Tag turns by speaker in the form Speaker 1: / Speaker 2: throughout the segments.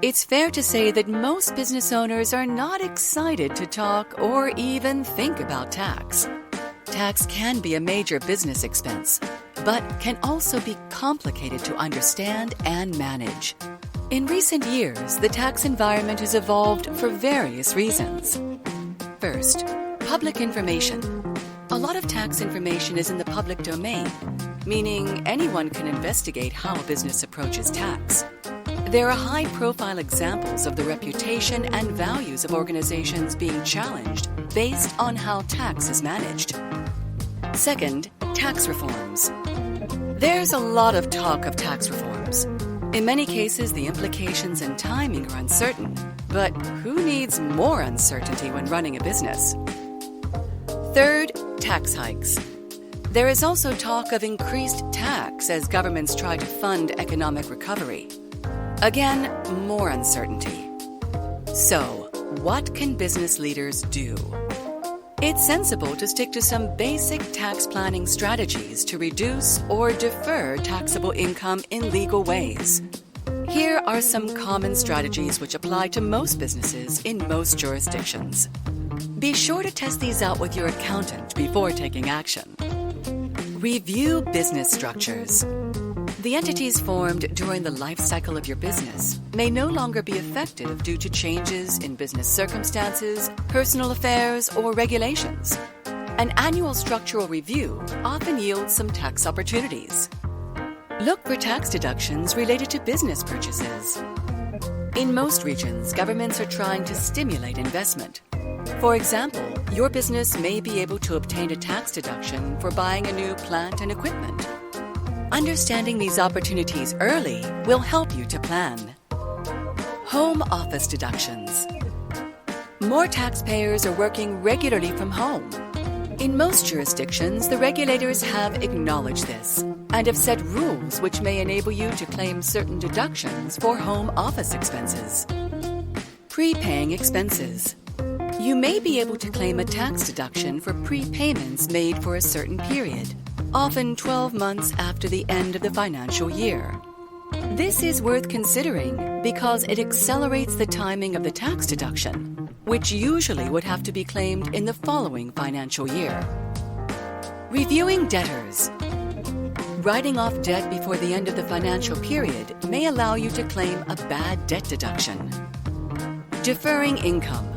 Speaker 1: It's fair to say that most business owners are not excited to talk or even think about tax. Tax can be a major business expense, but can also be complicated to understand and manage. In recent years, the tax environment has evolved for various reasons. First, public information. A lot of tax information is in the public domain, meaning anyone can investigate how a business approaches tax. There are high-profile examples of the reputation and values of organizations being challenged based on how tax is managed. Second, tax reforms. There's a lot of talk of tax reforms. In many cases, the implications and timing are uncertain, but who needs more uncertainty when running a business? Third, tax hikes. There is also talk of increased tax as governments try to fund economic recovery. Again, more uncertainty. So, what can business leaders do? It's sensible to stick to some basic tax planning strategies to reduce or defer taxable income in legal ways. Here are some common strategies which apply to most businesses in most jurisdictions. Be sure to test these out with your accountant before taking action. Review business structures. The entities formed during the life cycle of your business may no longer be effective due to changes in business circumstances, personal affairs, or regulations. An annual structural review often yields some tax opportunities. Look for tax deductions related to business purchases. In most regions, governments are trying to stimulate investment. For example, your business may be able to obtain a tax deduction for buying a new plant and equipment. Understanding these opportunities early will help you to plan. Home office deductions. More taxpayers are working regularly from home. In most jurisdictions, the regulators have acknowledged this and have set rules which may enable you to claim certain deductions for home office expenses. Prepaying expenses. You may be able to claim a tax deduction for prepayments made for a certain period, often 12 months after the end of the financial year. This is worth considering because it accelerates the timing of the tax deduction, which usually would have to be claimed in the following financial year. Reviewing debtors. Writing off debt before the end of the financial period may allow you to claim a bad debt deduction. Deferring income.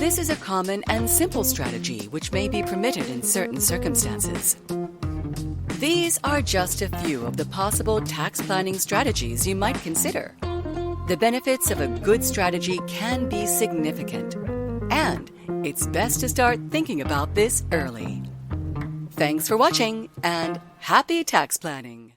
Speaker 1: This is a common and simple strategy which may be permitted in certain circumstances. These are just a few of the possible tax planning strategies you might consider. The benefits of a good strategy can be significant, and it's best to start thinking about this early. Thanks for watching, and happy tax planning!